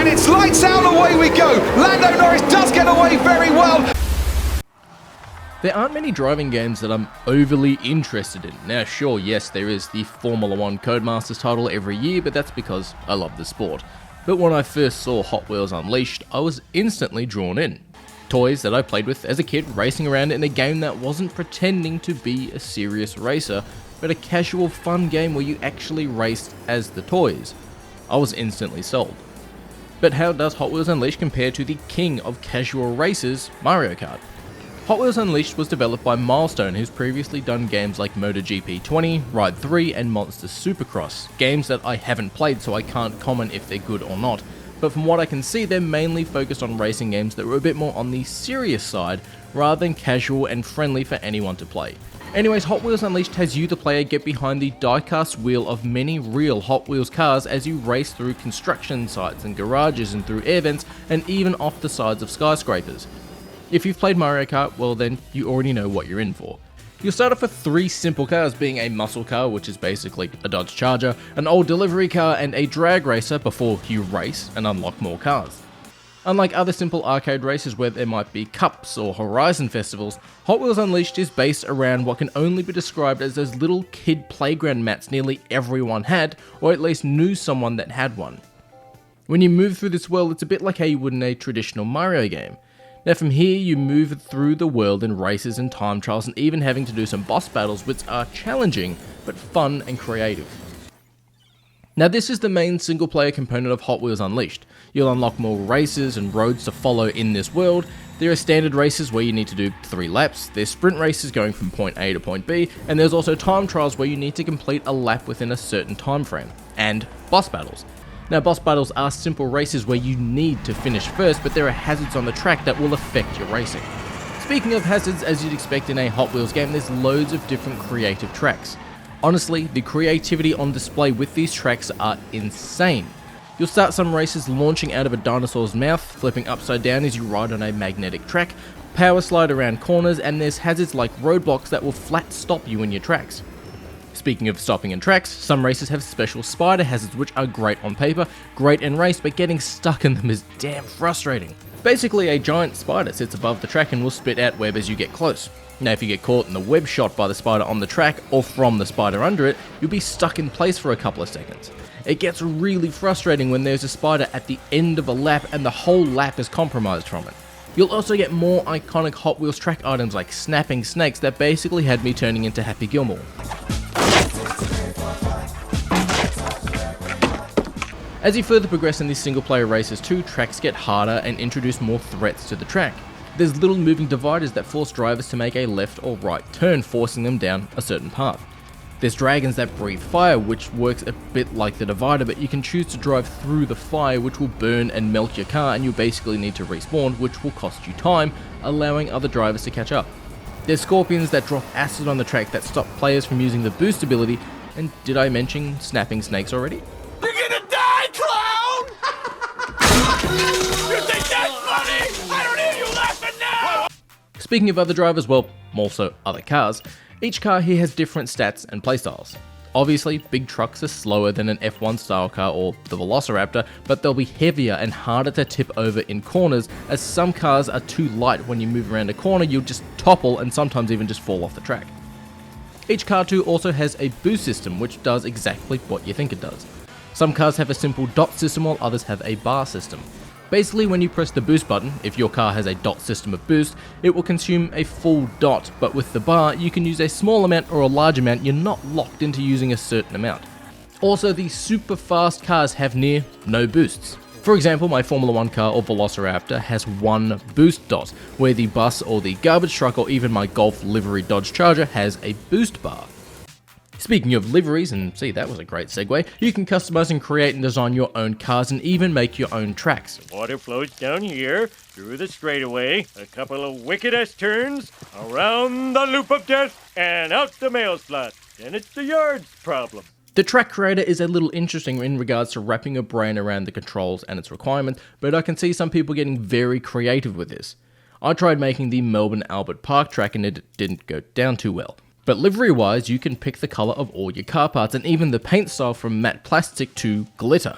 and it's lights out, away we go. Lando Norris does get away very well. There aren't many driving games that I'm overly interested in. Now sure, yes, there is the Formula 1 Codemasters title every year, but that's because I love the sport. But when I first saw Hot Wheels Unleashed, I was instantly drawn in. Toys that I played with as a kid racing around in a game that wasn't pretending to be a serious racer, but a casual fun game where you actually raced as the toys. I was instantly sold. But how does Hot Wheels Unleashed compare to the king of casual races, Mario Kart? Hot Wheels Unleashed was developed by Milestone, who's previously done games like MotoGP 20, Ride 3 and Monster Supercross, games that I haven't played so I can't comment if they're good or not, but from what I can see they're mainly focused on racing games that were a bit more on the serious side, rather than casual and friendly for anyone to play. Anyways, Hot Wheels Unleashed has you the player get behind the die-cast wheel of many real Hot Wheels cars as you race through construction sites and garages and through air vents and even off the sides of skyscrapers. If you've played Mario Kart, well then, you already know what you're in for. You'll start off with 3 simple cars, being a muscle car, which is basically a Dodge Charger, an old delivery car, and a drag racer before you race and unlock more cars. Unlike other simple arcade races where there might be cups or horizon festivals, Hot Wheels Unleashed is based around what can only be described as those little kid playground mats nearly everyone had, or at least knew someone that had one. When you move through this world, it's a bit like how you would in a traditional Mario game. Now from here you move through the world in races and time trials and even having to do some boss battles which are challenging but fun and creative. Now this is the main single player component of Hot Wheels Unleashed. You'll unlock more races and roads to follow in this world. There are standard races where you need to do 3 laps, there's sprint races going from point A to point B, and there's also time trials where you need to complete a lap within a certain time frame, and boss battles. Now boss battles are simple races where you need to finish first, but there are hazards on the track that will affect your racing. Speaking of hazards, as you'd expect in a Hot Wheels game, there's loads of different creative tracks. Honestly, the creativity on display with these tracks are insane. You'll start some races launching out of a dinosaur's mouth, flipping upside down as you ride on a magnetic track, power slide around corners, and there's hazards like roadblocks that will flat stop you in your tracks. Speaking of stopping in tracks, some races have special spider hazards which are great on paper, great in race, but getting stuck in them is damn frustrating. Basically, a giant spider sits above the track and will spit out web as you get close. Now if you get caught in the web shot by the spider on the track or from the spider under it, you'll be stuck in place for a couple of seconds. It gets really frustrating when there's a spider at the end of a lap and the whole lap is compromised from it. You'll also get more iconic Hot Wheels track items like snapping snakes that basically had me turning into Happy Gilmore. As you further progress in these single player races too, tracks get harder and introduce more threats to the track. There's little moving dividers that force drivers to make a left or right turn, forcing them down a certain path. There's dragons that breathe fire, which works a bit like the divider, but you can choose to drive through the fire, which will burn and melt your car, and you'll basically need to respawn, which will cost you time, allowing other drivers to catch up. There's scorpions that drop acid on the track that stop players from using the boost ability, and did I mention snapping snakes already? You're gonna die, clown! You think that's funny? I don't hear you laughing now! Speaking of other drivers, well, also other cars, each car here has different stats and playstyles. Obviously, big trucks are slower than an F1 style car or the Velociraptor, but they'll be heavier and harder to tip over in corners, as some cars are too light. When you move around a corner, you'll just topple and sometimes even just fall off the track. Each car too also has a boost system, which does exactly what you think it does. Some cars have a simple dot system while others have a bar system. Basically, when you press the boost button, if your car has a dot system of boost, it will consume a full dot, but with the bar, you can use a small amount or a large amount. You're not locked into using a certain amount. Also, the super fast cars have near no boosts. For example, my Formula 1 car or Velociraptor has 1 boost dot, where the bus or the garbage truck or even my Golf livery Dodge Charger has a boost bar. Speaking of liveries, and see, that was a great segue, you can customize and create and design your own cars and even make your own tracks. Water flows down here, through the straightaway, a couple of wicked-ass turns, around the loop of death, and out the mail slot. Then it's the yard's problem. The track creator is a little interesting in regards to wrapping your brain around the controls and its requirements, but I can see some people getting very creative with this. I tried making the Melbourne Albert Park track and it didn't go down too well. But livery-wise, you can pick the colour of all your car parts and even the paint style from matte plastic to glitter.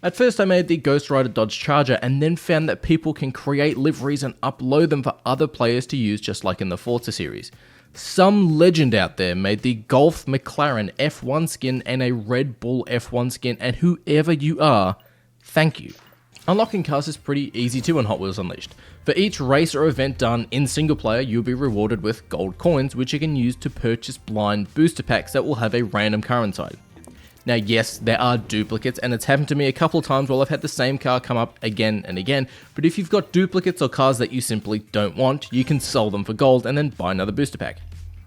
At first I made the Ghost Rider Dodge Charger and then found that people can create liveries and upload them for other players to use just like in the Forza series. Some legend out there made the Golf McLaren F1 skin and a Red Bull F1 skin, and whoever you are, thank you. Unlocking cars is pretty easy too on Hot Wheels Unleashed. For each race or event done in single player, you'll be rewarded with gold coins which you can use to purchase blind booster packs that will have a random car inside. Now yes, there are duplicates, and it's happened to me a couple of times while I've had the same car come up again and again, but if you've got duplicates or cars that you simply don't want, you can sell them for gold and then buy another booster pack.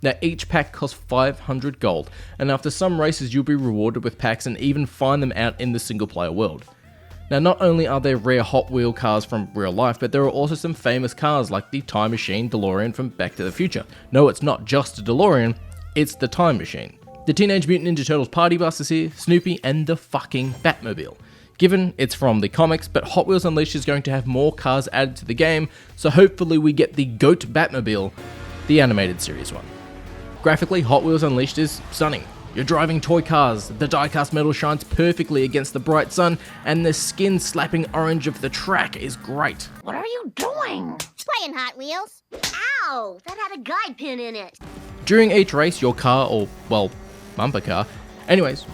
Now each pack costs 500 gold, and after some races you'll be rewarded with packs and even find them out in the single player world. Now not only are there rare Hot Wheel cars from real life, but there are also some famous cars like the Time Machine DeLorean from Back to the Future. No, it's not just a DeLorean, it's the Time Machine. The Teenage Mutant Ninja Turtles Party Bus is here, Snoopy, and the fucking Batmobile. Given it's from the comics, but Hot Wheels Unleashed is going to have more cars added to the game, so hopefully we get the GOAT Batmobile, the animated series one. Graphically, Hot Wheels Unleashed is stunning. You're driving toy cars, the die-cast metal shines perfectly against the bright sun, and the skin-slapping orange of the track is great. What are you doing? Playing Hot Wheels. Ow! That had a guide pin in it. During each race, your car, or, well, bumper car,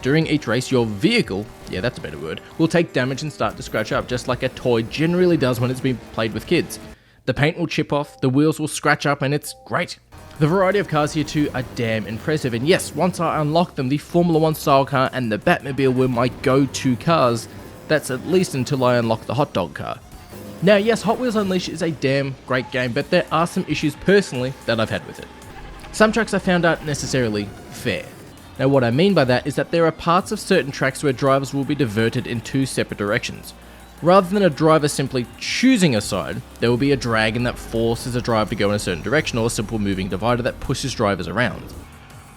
during each race, your vehicle, yeah, that's a better word, will take damage and start to scratch up, just like a toy generally does when it's being played with kids. The paint will chip off, the wheels will scratch up, and it's great. The variety of cars here too are damn impressive, and yes, once I unlock them, the Formula 1 style car and the Batmobile were my go-to cars. That's at least until I unlock the hot dog car. Now yes, Hot Wheels Unleashed is a damn great game, but there are some issues personally that I've had with it. Some tracks I found aren't necessarily fair. Now what I mean by that is that there are parts of certain tracks where drivers will be diverted in two separate directions. Rather than a driver simply choosing a side, there will be a dragon that forces a driver to go in a certain direction, or a simple moving divider that pushes drivers around.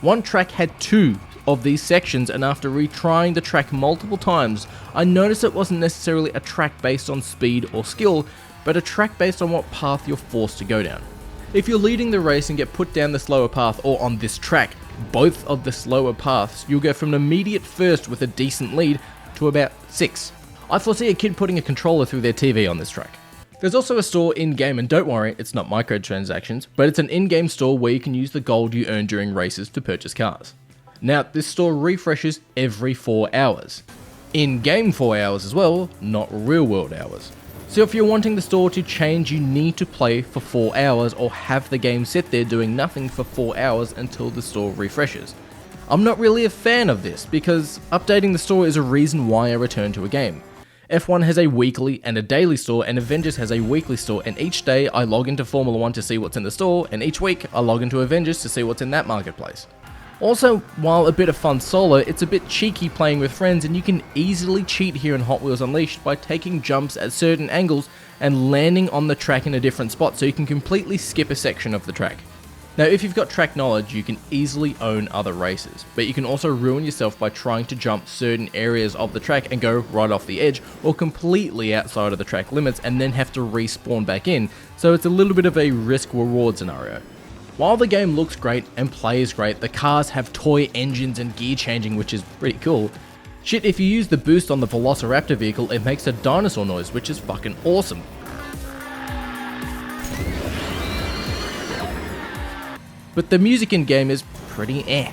One track had two of these sections, and after retrying the track multiple times, I noticed it wasn't necessarily a track based on speed or skill, but a track based on what path you're forced to go down. If you're leading the race and get put down the slower path, or on this track, both of the slower paths, you'll go from an immediate first with a decent lead to about 6. I foresee a kid putting a controller through their TV on this track. There's also a store in-game, and don't worry, it's not microtransactions, but it's an in-game store where you can use the gold you earn during races to purchase cars. Now, this store refreshes every 4 hours. In-game 4 hours as well, not real-world hours. So if you're wanting the store to change, you need to play for 4 hours or have the game sit there doing nothing for 4 hours until the store refreshes. I'm not really a fan of this, because updating the store is a reason why I return to a game. F1 has a weekly and a daily store, and Avengers has a weekly store, and each day I log into Formula 1 to see what's in the store, and each week I log into Avengers to see what's in that marketplace. Also, while a bit of fun solo, it's a bit cheeky playing with friends, and you can easily cheat here in Hot Wheels Unleashed by taking jumps at certain angles and landing on the track in a different spot, so you can completely skip a section of the track. Now, if you've got track knowledge, you can easily own other races, but you can also ruin yourself by trying to jump certain areas of the track and go right off the edge, or completely outside of the track limits and then have to respawn back in, so it's a little bit of a risk-reward scenario. While the game looks great and plays great, the cars have toy engines and gear changing, which is pretty cool. Shit, if you use the boost on the Velociraptor vehicle, it makes a dinosaur noise, which is fucking awesome. But the music in game is pretty eh.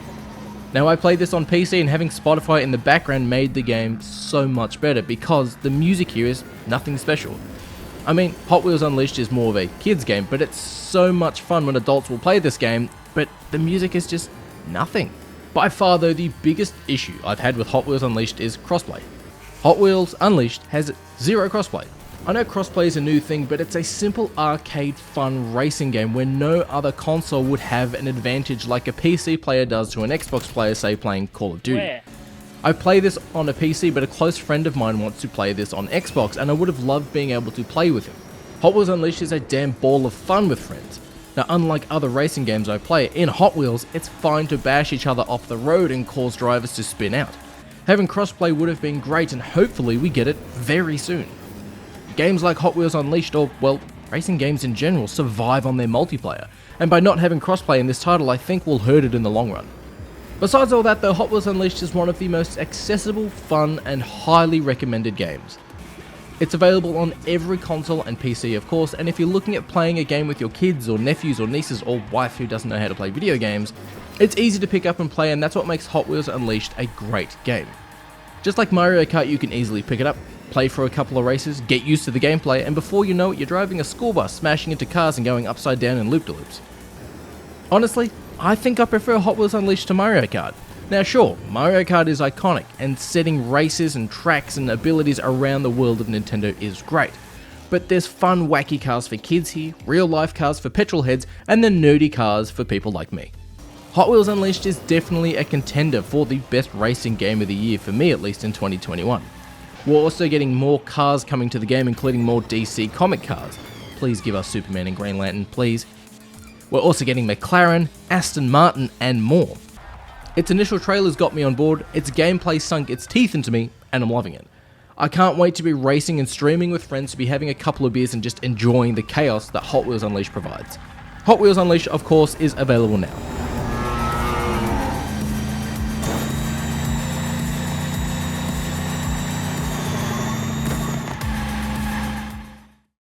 Now I played this on PC, and having Spotify in the background made the game so much better because the music here is nothing special. I mean, Hot Wheels Unleashed is more of a kids game, but it's so much fun when adults will play this game, but the music is just nothing. By far though, the biggest issue I've had with Hot Wheels Unleashed is crossplay. Hot Wheels Unleashed has 0 crossplay. I know crossplay is a new thing, but it's a simple arcade fun racing game where no other console would have an advantage like a PC player does to an Xbox player, say playing Call of Duty. Where? I play this on a PC, but a close friend of mine wants to play this on Xbox, and I would have loved being able to play with him. Hot Wheels Unleashed is a damn ball of fun with friends. Now, unlike other racing games I play, in Hot Wheels, it's fine to bash each other off the road and cause drivers to spin out. Having crossplay would have been great, and hopefully we get it very soon. Games like Hot Wheels Unleashed, or, well, racing games in general, survive on their multiplayer, and by not having crossplay in this title, I think will hurt it in the long run. Besides all that though, Hot Wheels Unleashed is one of the most accessible, fun, and highly recommended games. It's available on every console and PC of course, and if you're looking at playing a game with your kids or nephews or nieces or wife who doesn't know how to play video games, it's easy to pick up and play, and that's what makes Hot Wheels Unleashed a great game. Just like Mario Kart, you can easily pick it up, play for a couple of races, get used to the gameplay, and before you know it, you're driving a school bus, smashing into cars and going upside down in loop-de-loops. Honestly, I think I prefer Hot Wheels Unleashed to Mario Kart. Now sure, Mario Kart is iconic, and setting races and tracks and abilities around the world of Nintendo is great. But there's fun wacky cars for kids here, real life cars for petrol heads, and the nerdy cars for people like me. Hot Wheels Unleashed is definitely a contender for the best racing game of the year, for me at least in 2021. We're also getting more cars coming to the game, including more DC comic cars. Please give us Superman and Green Lantern, please. We're also getting McLaren, Aston Martin, and more. Its initial trailers got me on board, its gameplay sunk its teeth into me, and I'm loving it. I can't wait to be racing and streaming with friends, to be having a couple of beers and just enjoying the chaos that Hot Wheels Unleashed provides. Hot Wheels Unleashed, of course, is available now.